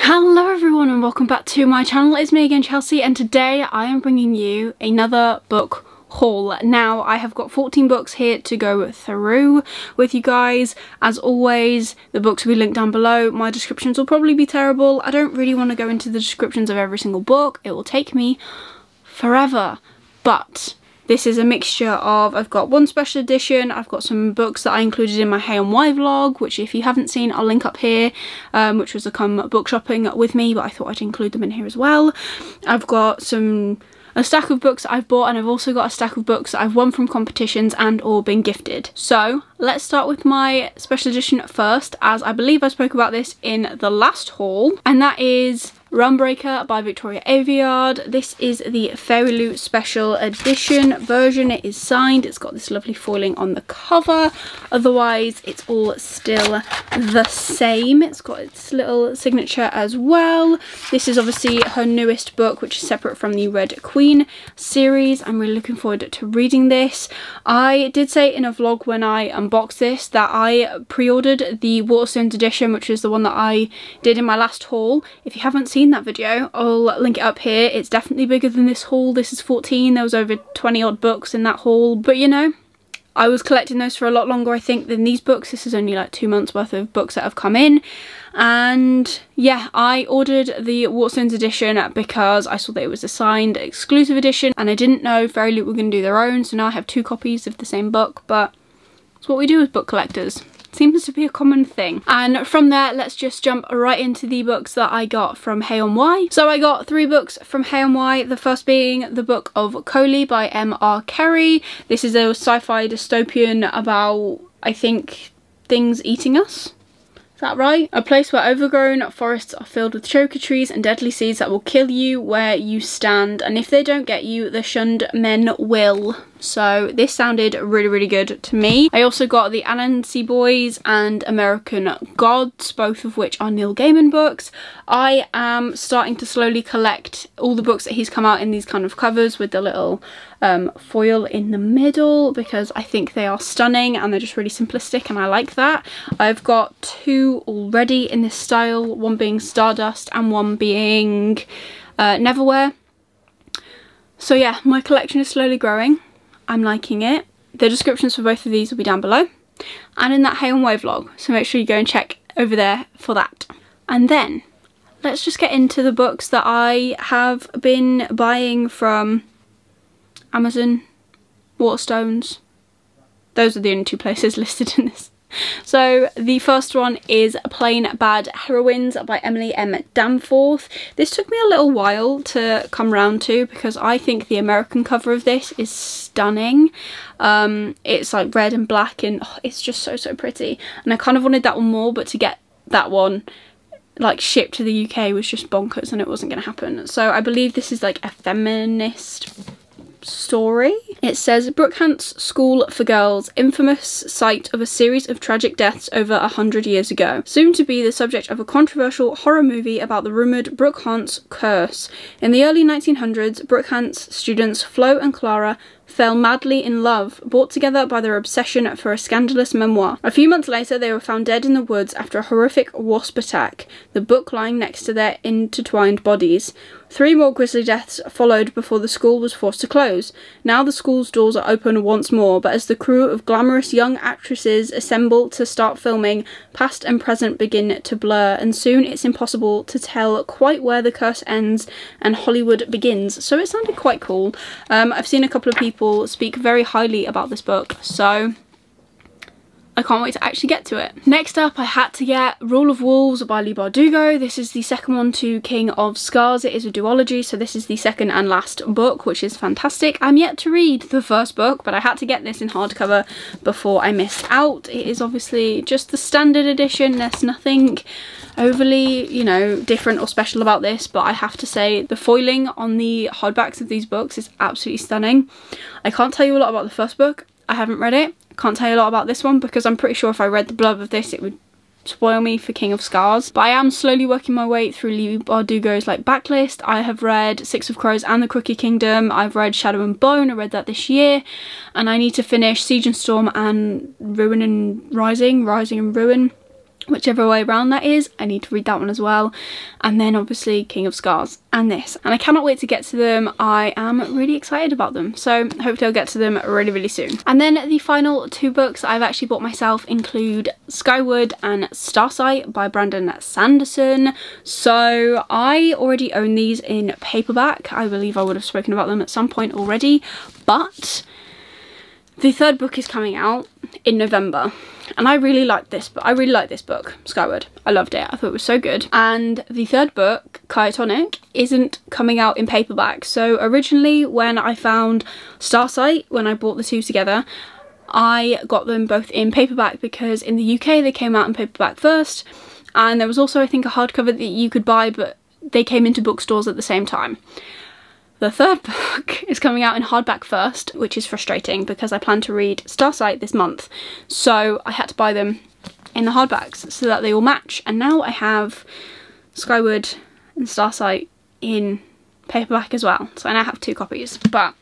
Hello everyone and welcome back to my channel. It's me again, Chelsea, and today I am bringing you another book haul. Now I have got 14 books here to go through with you guys. As always, the books will be linked down below. My descriptions will probably be terrible. I don't really want to go into the descriptions of every single book. It will take me forever, but this is a mixture of, I've got one special edition, I've got some books that I included in my Hay-on-Wye vlog, which if you haven't seen, I'll link up here, which was a come book shopping with me, but I thought I'd include them in here as well. I've got a stack of books that I've bought, and I've also got a stack of books that I've won from competitions and or been gifted. So let's start with my special edition first, as I believe I spoke about this in the last haul, and that is Realmbreaker by Victoria Aveyard. This is the FairyLoot special edition version. It is signed. It's got this lovely foiling on the cover. Otherwise, it's all still the same. It's got its little signature as well. This is obviously her newest book, which is separate from the Red Queen series. I'm really looking forward to reading this. I did say in a vlog when I unboxed this that I pre-ordered the Waterstones edition, which is the one that I did in my last haul. If you haven't seen that video, I'll link it up here. It's definitely bigger than this haul. This is 14. There was over 20 odd books in that haul, but you know, I was collecting those for a lot longer, I think, than these books. This is only like 2 months worth of books that have come in. And yeah, I ordered the Waterstones edition because I saw that it was a signed exclusive edition, and I didn't know FairyLoot were going to do their own, so now I have 2 copies of the same book. But it's what we do as book collectors. Seems to be a common thing. And from there, let's just jump right into the books that I got from Hay-on-Wye. So I got 3 books from Hay-on-Wye, the first being the book of Coley by M.R. Carey. This is a sci-fi dystopian about, I think, things eating us. Is that right? A place where overgrown forests are filled with choker trees and deadly seeds that will kill you where you stand, and if they don't get you, the shunned men will. So this sounded really, really good to me. I also got the Anansi Boys and American Gods, both of which are Neil Gaiman books. I am starting to slowly collect all the books that he's come out in these kind of covers with the little foil in the middle, because I think they are stunning and they're just really simplistic and I like that. I've got 2 already in this style, one being Stardust and one being Neverwhere. So yeah, my collection is slowly growing. I'm liking it. The descriptions for both of these will be down below and in that Hay-on-Wye vlog, so make sure you go and check over there for that. And then let's just get into the books that I have been buying from Amazon, Waterstones. Those are the only 2 places listed in this. So the first one is Plain Bad Heroines by Emily M. Danforth. This took me a little while to come round to because I think the American cover of this is stunning. It's like red and black and it's just so pretty, and I kind of wanted that one more, but to get that one like shipped to the UK was just bonkers and it wasn't going to happen. So I believe this is like a feminist story. It says Brookhant's School for Girls, infamous site of a series of tragic deaths over 100 years ago, soon to be the subject of a controversial horror movie about the rumoured Brookhant's curse. In the early 1900s, Brookhant's students Flo and Clara fell madly in love, brought together by their obsession for a scandalous memoir. A few months later, they were found dead in the woods after a horrific wasp attack, the book lying next to their intertwined bodies. 3 more grisly deaths followed before the school was forced to close. Now the school's doors are open once more, but as the crew of glamorous young actresses assemble to start filming, past and present begin to blur, and soon it's impossible to tell quite where the curse ends and Hollywood begins. So it sounded quite cool. I've seen a couple of people speak very highly about this book, so I can't wait to actually get to it. Next up, I had to get Rule of Wolves by Leigh Bardugo. This is the second one to King of Scars. It is a duology, so this is the second and last book, which is fantastic. I'm yet to read the first book, but I had to get this in hardcover before I missed out. It is obviously just the standard edition. There's nothing overly, you know, different or special about this, but I have to say the foiling on the hardbacks of these books is absolutely stunning. I can't tell you a lot about the first book. I haven't read it. Can't tell you a lot about this one because I'm pretty sure if I read the blurb of this it would spoil me for King of Scars. But I am slowly working my way through Leigh Bardugo's like backlist. I have read Six of Crows and The Crooked Kingdom. I've read Shadow and Bone. I read that this year, and I need to finish Siege and Storm and Ruin and Rising and Ruin. whichever way around that is. I need to read that one as well. And then obviously King of Scars and this, and I cannot wait to get to them. I am really excited about them, so hopefully I'll get to them really, really soon. And then the final 2 books I've actually bought myself include Skyward and Starsight by Brandon Sanderson. So I already own these in paperback. I believe I would have spoken about them at some point already, but the 3rd book is coming out in November, and I really like this book, Skyward. I loved it. I thought it was so good. And the 3rd book, Chaotonic, isn't coming out in paperback. So originally when I found Starsight, when I bought the 2 together, I got them both in paperback because in the UK they came out in paperback first, and there was also, I think, a hardcover that you could buy, but they came into bookstores at the same time. The 3rd book is coming out in hardback first, which is frustrating because I plan to read Starsight this month. So I had to buy them in the hardbacks so that they all match. And now I have Skyward and Starsight in paperback as well. So I now have 2 copies, but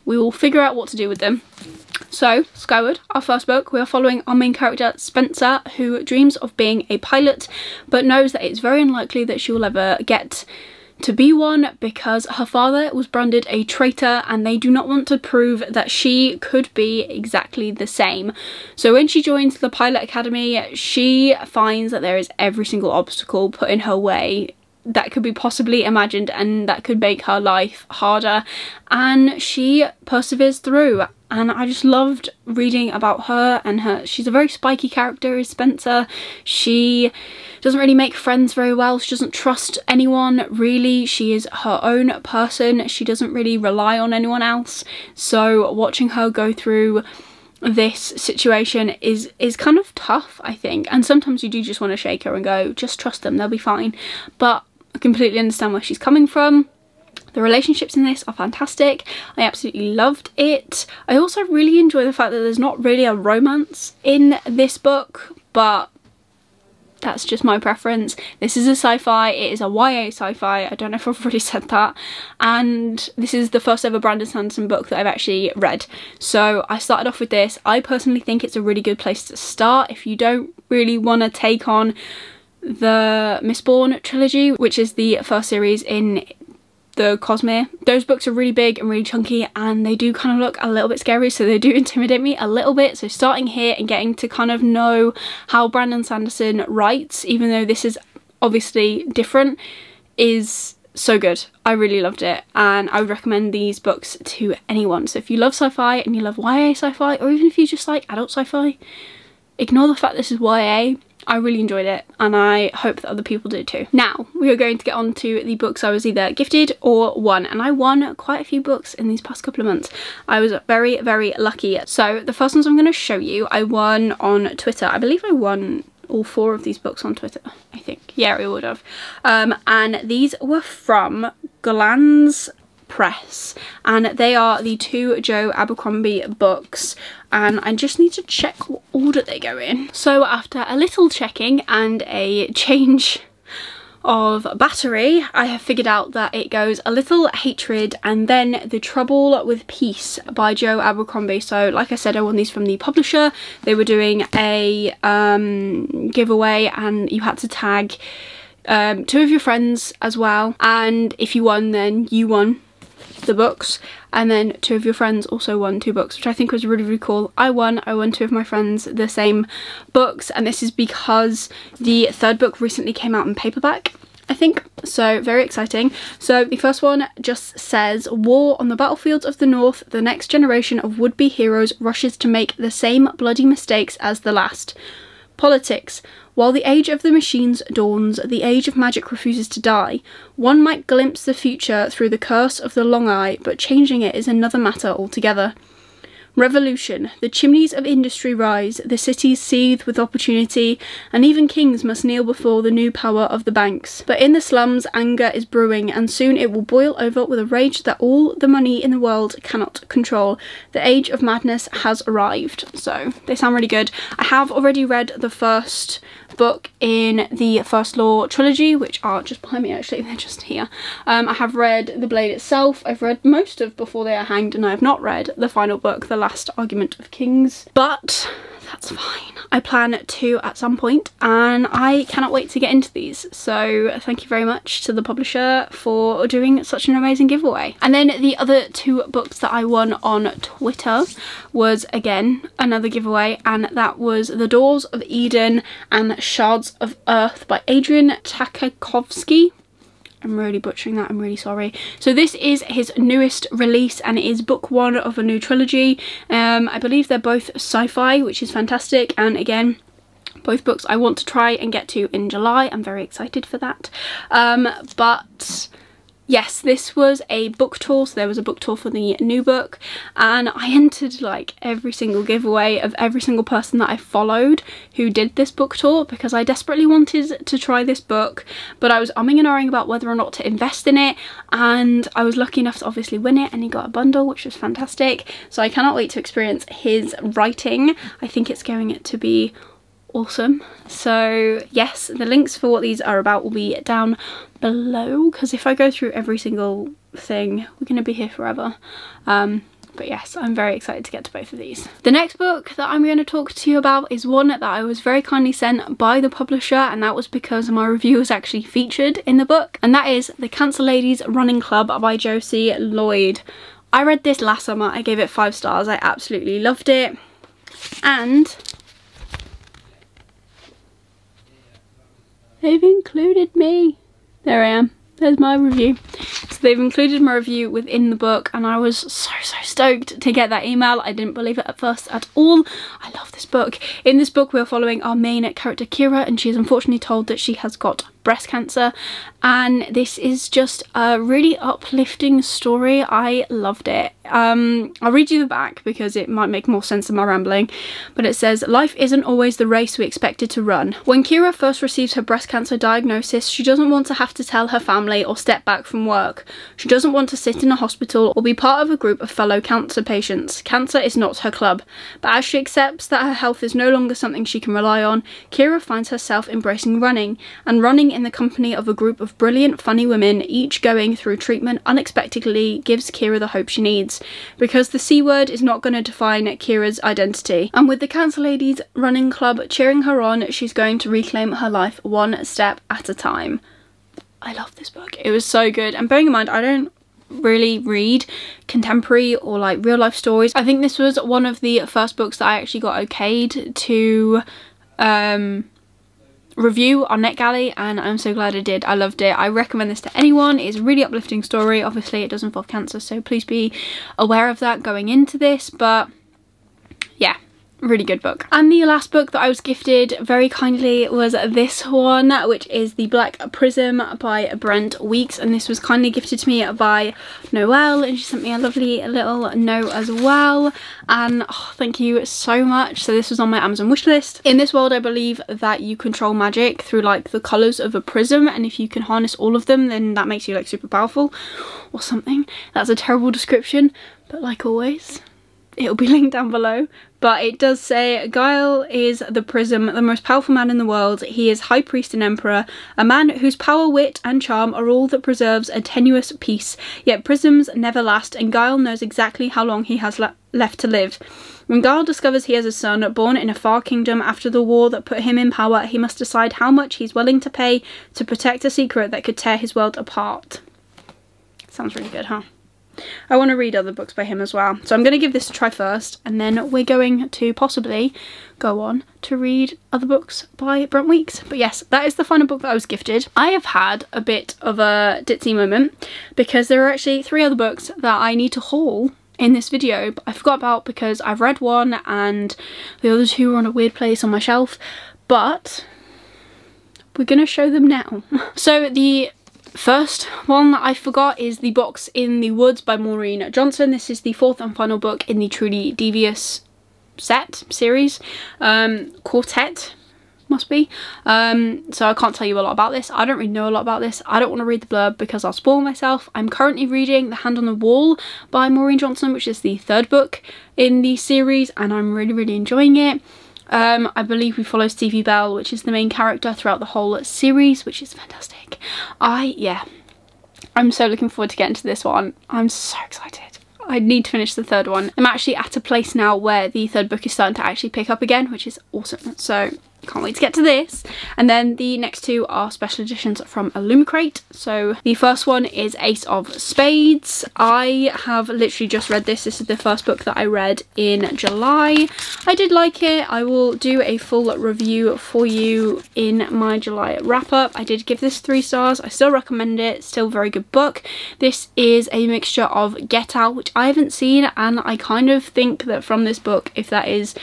we will figure out what to do with them. So, Skyward, our first book, we are following our main character Spencer, who dreams of being a pilot, but knows that it's very unlikely that she will ever get to be one because her father was branded a traitor and they do not want to prove that she could be exactly the same. So when she joins the pilot academy, she finds that there is every single obstacle put in her way that could be possibly imagined and that could make her life harder, and she perseveres through. And I just loved reading about her and she's a very spiky character, is Spencer. She doesn't really make friends very well. She doesn't trust anyone really. She is her own person. She doesn't really rely on anyone else. So watching her go through this situation is kind of tough, I think. And sometimes you do just want to shake her and go, just trust them, they'll be fine. But I completely understand where she's coming from. The relationships in this are fantastic. I absolutely loved it. I also really enjoy the fact that there's not really a romance in this book, but that's just my preference. This is a sci-fi, it is a YA sci-fi, I don't know if I've already said that, and this is the first ever Brandon Sanderson book that I've actually read. So I started off with this. I personally think it's a really good place to start if you don't really want to take on the Mistborn trilogy, which is the first series in the Cosmere. Those books are really big and really chunky and they do kind of look a little bit scary, so they do intimidate me a little bit. So starting here and getting to kind of know how Brandon Sanderson writes, even though this is obviously different, is so good. I really loved it and I would recommend these books to anyone. So if you love sci-fi and you love YA sci-fi, or even if you just like adult sci-fi, ignore the fact this is YA. I really enjoyed it and I hope that other people do too. Now we are going to get on to the books I was either gifted or won, and I won quite a few books in these past couple of months. I was very, very lucky. So the first ones I'm going to show you I won on Twitter. I believe I won all 4 of these books on Twitter, I think. Yeah, I would have. And these were from Gollancz Press and they are the 2 Joe Abercrombie books, and I just need to check what order they go in. So after a little checking and a change of battery, I have figured out that it goes A Little Hatred and then The Trouble with Peace by Joe Abercrombie. So like I said, I won these from the publisher. They were doing a giveaway and you had to tag 2 of your friends as well, and if you won then you won the books, and then 2 of your friends also won 2 books, which I think was really, really cool. I won 2 of my friends the same books, and this is because the 3rd book recently came out in paperback, I think, so very exciting. So the first one just says, War on the battlefields of the North, the next generation of would-be heroes rushes to make the same bloody mistakes as the last. Politics. While the age of the machines dawns, the age of magic refuses to die. One might glimpse the future through the curse of the Long Eye, but changing it is another matter altogether. Revolution. The chimneys of industry rise, the cities seethe with opportunity, and even kings must kneel before the new power of the banks. But in the slums, anger is brewing, and soon it will boil over with a rage that all the money in the world cannot control. The age of madness has arrived. So they sound really good. I have already read the first book in the First Law trilogy, which are just behind me actually, they're just here. I have read The Blade itself, I've read most of Before They Are Hanged, and I have not read the final book, The Last Argument of Kings. But that's fine. I plan to at some point, and I cannot wait to get into these. So thank you very much to the publisher for doing such an amazing giveaway. And then the other 2 books that I won on Twitter was again another giveaway, and that was The Doors of Eden and Shards of Earth by Adrian Takakovsky. I'm really butchering that, I'm really sorry. So this is his newest release, and it is book 1 of a new trilogy. I believe they're both sci-fi, which is fantastic, and again, both books I want to try and get to in July. I'm very excited for that. But yes, this was a book tour, so there was a book tour for the new book, and I entered like every single giveaway of every single person that I followed who did this book tour, because I desperately wanted to try this book, but I was umming and ahhing about whether or not to invest in it, and I was lucky enough to obviously win it, and he got a bundle, which was fantastic. So I cannot wait to experience his writing. I think it's going to be awesome. So yes, the links for what these are about will be down below, because if I go through every single thing, we're going to be here forever. But yes, I'm very excited to get to both of these. The next book that I'm going to talk to you about is one that I was very kindly sent by the publisher, and that was because my review was actually featured in the book, and that is The Cancer Ladies Running Club by Josie Lloyd. I read this last summer, I gave it 5 stars, I absolutely loved it, and they've included me. There I am. There's my review. So they've included my review within the book, and I was so stoked to get that email. I didn't believe it at first at all. I love this book. In this book we're following our main character Kira, and she is unfortunately told that she has got breast cancer, and this is just a really uplifting story. I loved it. I'll read you the back because it might make more sense than my rambling, but it says, life isn't always the race we expected to run. When Kira first receives her breast cancer diagnosis, she doesn't want to have to tell her family or step back from work. She doesn't want to sit in a hospital or be part of a group of fellow cancer patients. Cancer is not her club. But as she accepts that her health is no longer something she can rely on, Kira finds herself embracing running, and running in the company of a group of brilliant, funny women, each going through treatment unexpectedly, gives Kira the hope she needs, because the C word is not going to define Kira's identity. And with the Cancer Ladies Running Club cheering her on, she's going to reclaim her life one step at a time. I love this book. It was so good, and bearing in mind I don't really read contemporary or like real life stories. I think this was one of the first books that I actually got okayed to review on NetGalley, and I'm so glad I did. I loved it. I recommend this to anyone. It's a really uplifting story. Obviously it does involve cancer, so please be aware of that going into this, but yeah, really good book. And the last book that I was gifted very kindly was this one, which is The Black Prism by Brent Weeks, and this was kindly gifted to me by Noelle, and she sent me a lovely little note as well, and oh, thank you so much. So this was on my Amazon wishlist. In this world I believe that you control magic through like the colours of a prism, and if you can harness all of them then that makes you like super powerful or something. That's a terrible description, but like always it'll be linked down below. But it does say, Guile is the Prism, the most powerful man in the world. He is High Priest and Emperor, a man whose power, wit and charm are all that preserves a tenuous peace. Yet prisms never last, and Guile knows exactly how long he has left to live. When Guile discovers he has a son born in a far kingdom after the war that put him in power, he must decide how much he's willing to pay to protect a secret that could tear his world apart. Sounds really good, huh? I want to read other books by him as well, so I'm going to give this a try first, and then we're going to possibly go on to read other books by Brent Weeks. But yes, that is the final book that I was gifted. I have had a bit of a ditzy moment because there are actually 3 other books that I need to haul in this video, but I forgot about because I've read one and the other 2 are on a weird place on my shelf, but we're going to show them now. So the first one that I forgot is The Box in the Woods by Maureen Johnson. This is the 4th and final book in the Truly Devious series. Quartet must be. So I can't tell you a lot about this. I don't really know a lot about this. I don't want to read the blurb because I'll spoil myself. I'm currently reading The Hand on the Wall by Maureen Johnson, which is the 3rd book in the series, and I'm really enjoying it. I believe we follow Stevie Bell, which is the main character throughout the whole series, which is fantastic. Yeah, I'm so looking forward to getting to this one. I'm so excited. I need to finish the third one. I'm actually at a place now where the third book is starting to actually pick up again, which is awesome. So can't wait to get to this. And then the next two are special editions from Illumicrate. So the first one is Ace of Spades. I have literally just read this. This is the first book that I read in July. I did like it. I will do a full review for you in my July wrap up. I did give this 3 stars. I still recommend it. Still a very good book. This is a mixture of Get Out, which I haven't seen, and I kind of think that from this book, if that is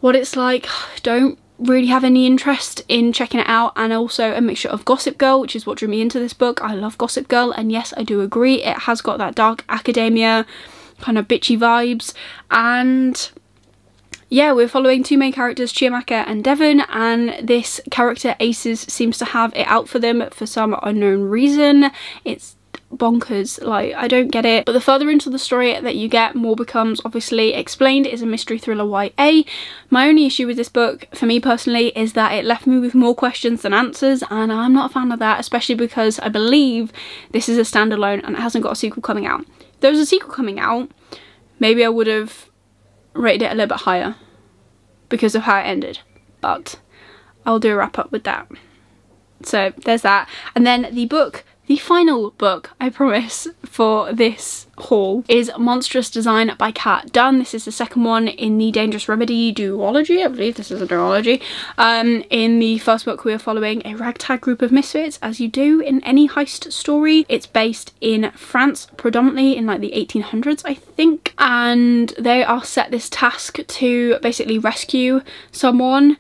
what it's like, don't really have any interest in checking it out. And also a mixture of Gossip Girl, which is what drew me into this book. I love Gossip Girl, and yes, I do agree, it has got that dark academia kind of bitchy vibes. And yeah, we're following 2 main characters, Chiamaka and Devon, and this character Aces seems to have it out for them for some unknown reason. It's bonkers, like, I don't get it. But the further into the story that you get, more becomes obviously explained. It is a mystery thriller YA. My only issue with this book, for me personally, is that it left me with more questions than answers, and I'm not a fan of that, especially because I believe this is a standalone and it hasn't got a sequel coming out. If there was a sequel coming out, maybe I would have rated it a little bit higher because of how it ended, but I'll do a wrap up with that. So there's that. And then the book, the final book, I promise, for this haul is Monstrous Design by Kat Dunn. This is the second one in the Dangerous Remedy duology. I believe this is a duology. In the first book, we are following a ragtag group of misfits, as you do in any heist story. It's based in France, predominantly in like the 1800s, I think. And they are set this task to basically rescue someone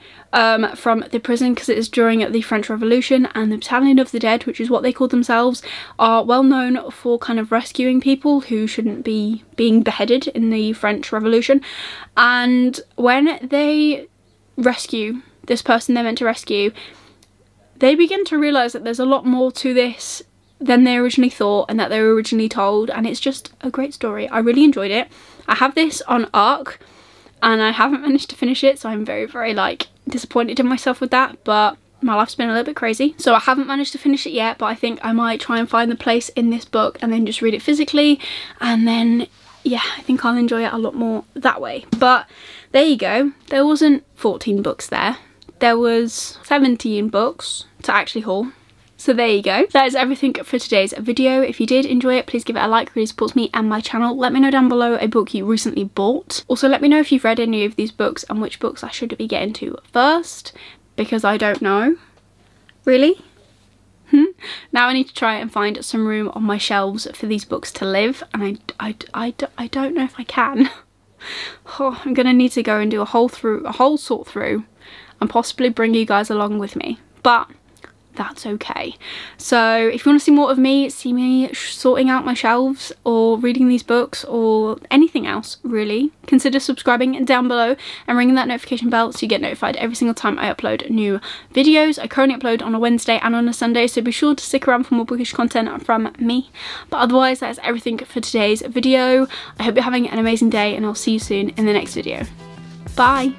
from the prison, because it is during the French Revolution, and the Battalion of the Dead, which is what they call themselves, are well known for kind of rescuing people who shouldn't be being beheaded in the French Revolution. And when they rescue this person they're meant to rescue, they begin to realise that there's a lot more to this than they originally thought and that they were originally told, and it's just a great story. I really enjoyed it. I have this on ARC and I haven't managed to finish it, so I'm very, very like disappointed in myself with that, but my life's been a little bit crazy, so I haven't managed to finish it yet. But I think I might try and find the place in this book and then just read it physically, and then yeah, I think I'll enjoy it a lot more that way. But there you go, there wasn't 14 books there, there was 17 books to actually haul. So there you go. That is everything for today's video. If you did enjoy it, please give it a like. It really supports me and my channel. Let me know down below a book you recently bought. Also, let me know if you've read any of these books and which books I should be getting to first, because I don't know. Really? Now I need to try and find some room on my shelves for these books to live, and I don't know if I can. Oh, I'm gonna need to go and do a whole sort through and possibly bring you guys along with me, but that's okay. So if you want to see more of me, see me sorting out my shelves or reading these books or anything else really, consider subscribing down below and ringing that notification bell so you get notified every single time I upload new videos. I currently upload on a Wednesday and on a Sunday, so be sure to stick around for more bookish content from me. But otherwise, that is everything for today's video. I hope you're having an amazing day, and I'll see you soon in the next video. Bye!